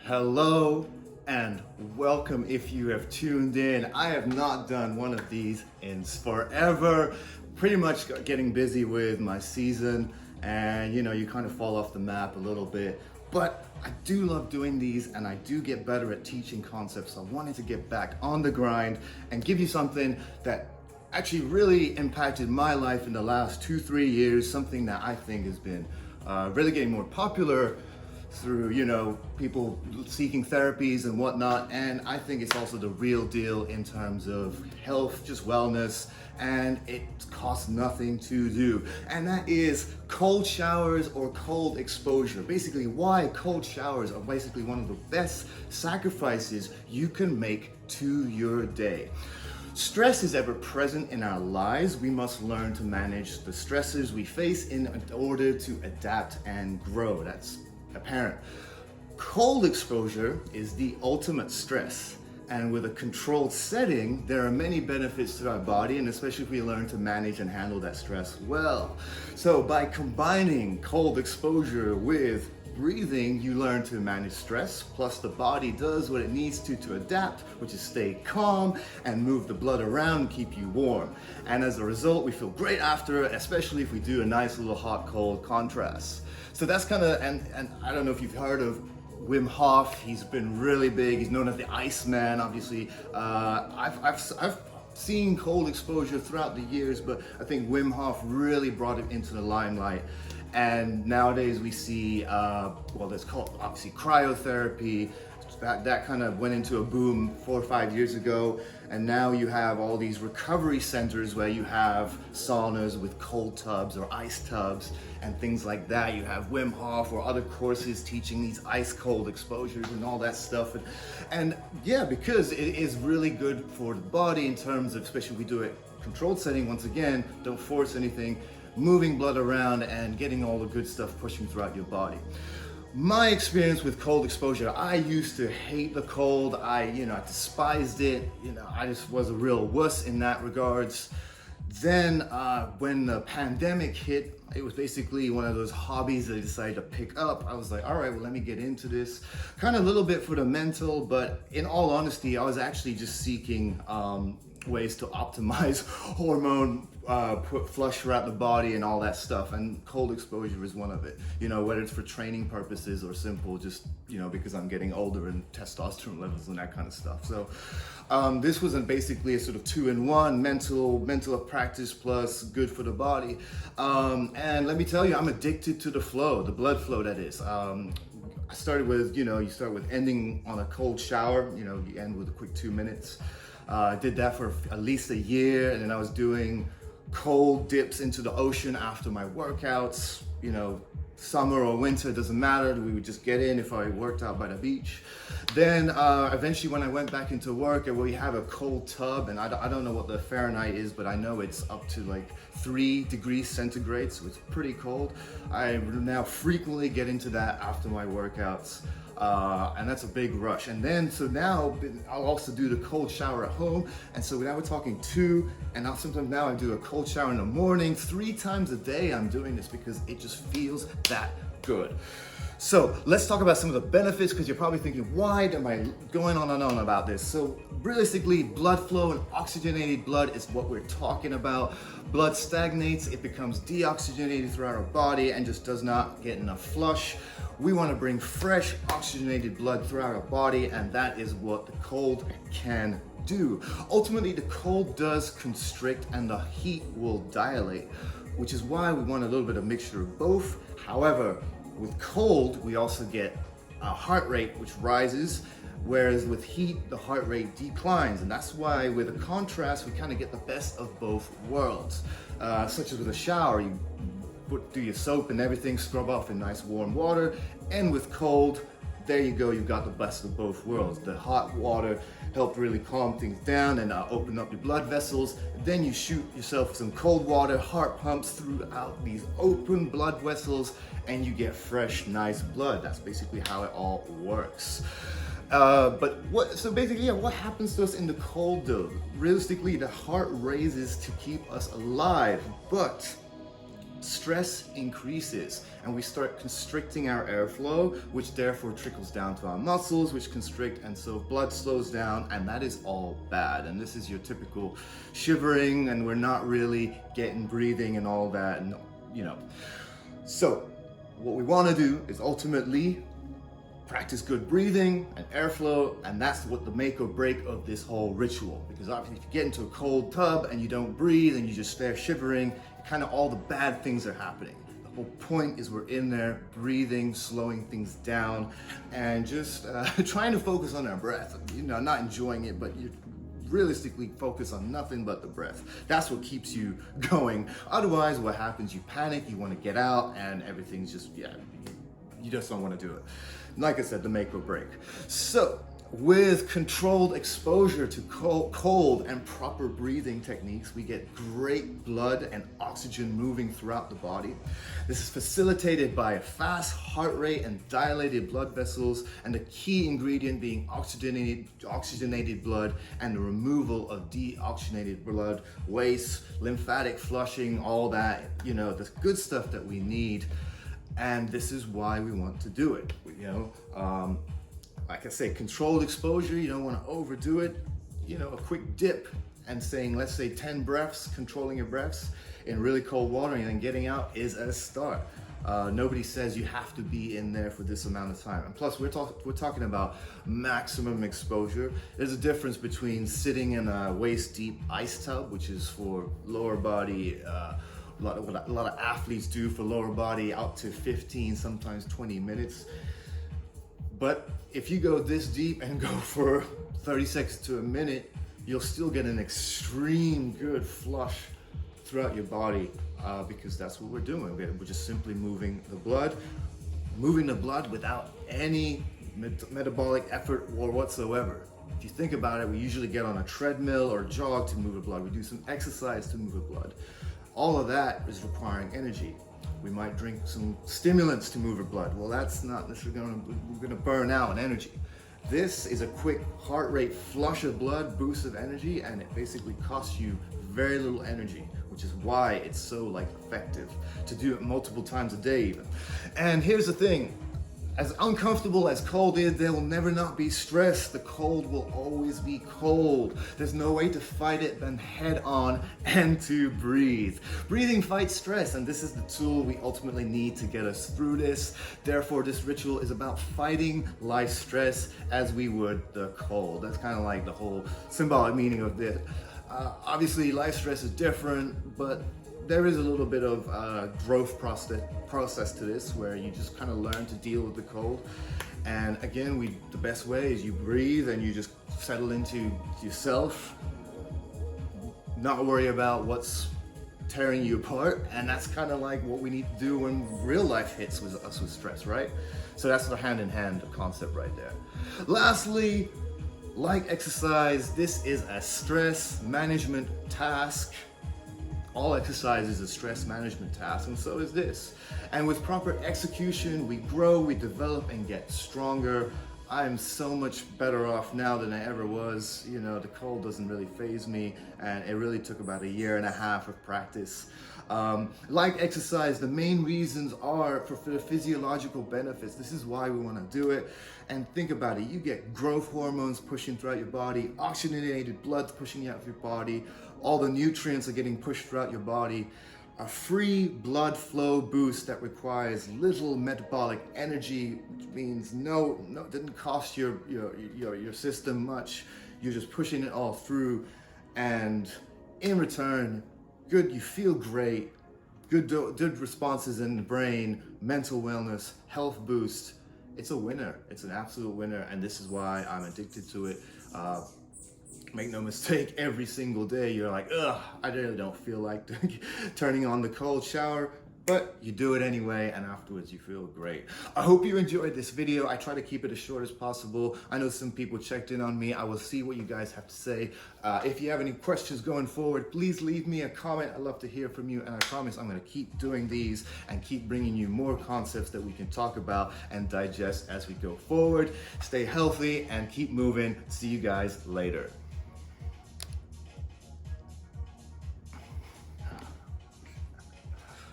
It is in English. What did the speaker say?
Hello and welcome if you have tuned in. I have not done one of these in forever. Pretty much getting busy with my season and you kind of fall off the map a little bit. But I do love doing these and I do get better at teaching concepts. So I wanted to get back on the grind and give you something that actually really impacted my life in the last 2-3 years, something that I think has been really getting more popular through people seeking therapies and whatnot. And I think it's also the real deal in terms of health, just wellness, and it costs nothing to do, and that is cold showers or cold exposure. Basically, why cold showers are basically one of the best sacrifices you can make to your day. Stress is ever present in our lives. We must learn to manage the stresses we face in order to adapt and grow. That's apparent. Cold exposure is the ultimate stress, and with a controlled setting, there are many benefits to our body, and especially if we learn to manage and handle that stress well. So by combining cold exposure with breathing, you learn to manage stress, plus the body does what it needs to adapt, which is stay calm and move the blood around and keep you warm. And as a result, we feel great after, especially if we do a nice little hot-cold contrast. So that's kind of, and I don't know if you've heard of Wim Hof. He's been really big. He's known as the Iceman, obviously. I've seen cold exposure throughout the years, but I think Wim Hof really brought it into the limelight. And nowadays we see, there's called obviously cryotherapy. That kind of went into a boom 4 or 5 years ago, and now you have all these recovery centers where you have saunas with cold tubs or ice tubs and things like that. You have Wim Hof or other courses teaching these ice cold exposures and all that stuff, and yeah, because it is really good for the body in terms of, especially if we do it controlled setting. Once again, don't force anything, moving blood around and getting all the good stuff pushing throughout your body. My experience with cold exposure, I used to hate the cold. I despised it. I just was a real wuss in that regards. Then when the pandemic hit, it was basically one of those hobbies that I decided to pick up. I was like, all right, well, let me get into this. Kind of a little bit for the mental, but in all honesty, I was actually just seeking ways to optimize hormone flush throughout the body and all that stuff, and cold exposure is one of it, whether it's for training purposes or simple just because I'm getting older and testosterone levels and that kind of stuff. So this was basically a sort of 2-in-1, mental practice plus good for the body. And let me tell you, I'm addicted to the blood flow, that is. I started with, you start with ending on a cold shower, you end with a quick 2 minutes. I did that for at least a year, and then I was doing cold dips into the ocean after my workouts. Summer or winter, doesn't matter. We would just get in if I worked out by the beach. Then eventually when I went back into work, we have a cold tub, and I don't know what the Fahrenheit is, but I know it's up to like 3 degrees centigrade, so it's pretty cold. I now frequently get into that after my workouts. And that's a big rush. And then, so now I'll also do the cold shower at home. And so now we're talking 2, and sometimes now I do a cold shower in the morning. 3 times a day I'm doing this because it just feels that good. So let's talk about some of the benefits, because you're probably thinking, why am I going on and on about this? So realistically, blood flow and oxygenated blood is what we're talking about. Blood stagnates, it becomes deoxygenated throughout our body and just does not get enough flush. We want to bring fresh oxygenated blood throughout our body, and that is what the cold can do. Ultimately, the cold does constrict and the heat will dilate, which is why we want a little bit of mixture of both. However, with cold, we also get a heart rate which rises, whereas with heat, the heart rate declines. And that's why with a contrast, we kind of get the best of both worlds. Such as with a shower, you do your soap and everything, scrub off in nice warm water. And with cold, there you go, you've got the best of both worlds. The hot water helped really calm things down and open up your blood vessels. Then you shoot yourself some cold water, heart pumps throughout these open blood vessels, and you get fresh, nice blood. That's basically how it all works. So basically, what happens to us in the cold though? Realistically, the heart raises to keep us alive, but stress increases and we start constricting our airflow, which therefore trickles down to our muscles, which constrict, and so blood slows down, and that is all bad. And this is your typical shivering, and we're not really getting breathing and all that, and So what we want to do is ultimately practice good breathing and airflow, and that's what the make or break of this whole ritual. Because obviously if you get into a cold tub and you don't breathe and you just stay shivering, kind of all the bad things are happening. The whole point is we're in there breathing, slowing things down, and just trying to focus on our breath. Not enjoying it, but you realistically focus on nothing but the breath. That's what keeps you going. Otherwise, what happens, you panic, you want to get out, and everything's just, you just don't want to do it. Like I said, the make or break. So with controlled exposure to cold and proper breathing techniques, we get great blood and oxygen moving throughout the body. This is facilitated by a fast heart rate and dilated blood vessels, and the key ingredient being oxygenated blood and the removal of deoxygenated blood, waste, lymphatic flushing, all that, the good stuff that we need. And this is why we want to do it. Like I say, controlled exposure, you don't want to overdo it. A quick dip and saying, let's say 10 breaths, controlling your breaths in really cold water and then getting out is a start. Nobody says you have to be in there for this amount of time. And plus, we're talking about maximum exposure. There's a difference between sitting in a waist-deep ice tub, which is for lower body, a lot of athletes do for lower body, out to 15, sometimes 20 minutes. But if you go this deep and go for 30 seconds to a minute, you'll still get an extreme good flush throughout your body, because that's what we're doing. We're just simply moving the blood without any metabolic effort or whatsoever. If you think about it, we usually get on a treadmill or jog to move the blood. We do some exercise to move the blood. All of that is requiring energy. We might drink some stimulants to move our blood. Well, that's not, we're gonna burn out energy. This is a quick heart rate flush of blood, boost of energy, and it basically costs you very little energy, which is why it's so effective to do it multiple times a day even. And here's the thing, as uncomfortable as cold is, there will never not be stress. The cold will always be cold. There's no way to fight it than head on and to breathe. Breathing fights stress, and this is the tool we ultimately need to get us through this. Therefore, this ritual is about fighting life stress as we would the cold. That's kind of like the whole symbolic meaning of it. Obviously, life stress is different, but there is a little bit of growth process to this, where you just kind of learn to deal with the cold. And again, the best way is you breathe and you just settle into yourself, not worry about what's tearing you apart. And that's kind of like what we need to do when real life hits us with stress, right? So that's the hand-in-hand concept right there. Lastly, like exercise, this is a stress management task. All exercise is a stress management task, and so is this. And with proper execution, we grow, we develop, and get stronger. I'm so much better off now than I ever was. The cold doesn't really faze me, and it really took about 1.5 years of practice. Like exercise, the main reasons are for the physiological benefits. This is why we want to do it. And think about it, you get growth hormones pushing throughout your body, oxygenated blood pushing out of your body, all the nutrients are getting pushed throughout your body, a free blood flow boost that requires little metabolic energy, which means it didn't cost your system much. You're just pushing it all through, and in return, you feel great, good responses in the brain, mental wellness, health boost. It's a winner. It's an absolute winner, and this is why I'm addicted to it. Make no mistake, every single day you're like, ugh, I really don't feel like turning on the cold shower, but you do it anyway, and afterwards you feel great. I hope you enjoyed this video. I try to keep it as short as possible. I know some people checked in on me. I will see what you guys have to say. If you have any questions going forward, please leave me a comment. I'd love to hear from you, and I promise I'm going to keep doing these and keep bringing you more concepts that we can talk about and digest as we go forward. Stay healthy and keep moving. See you guys later.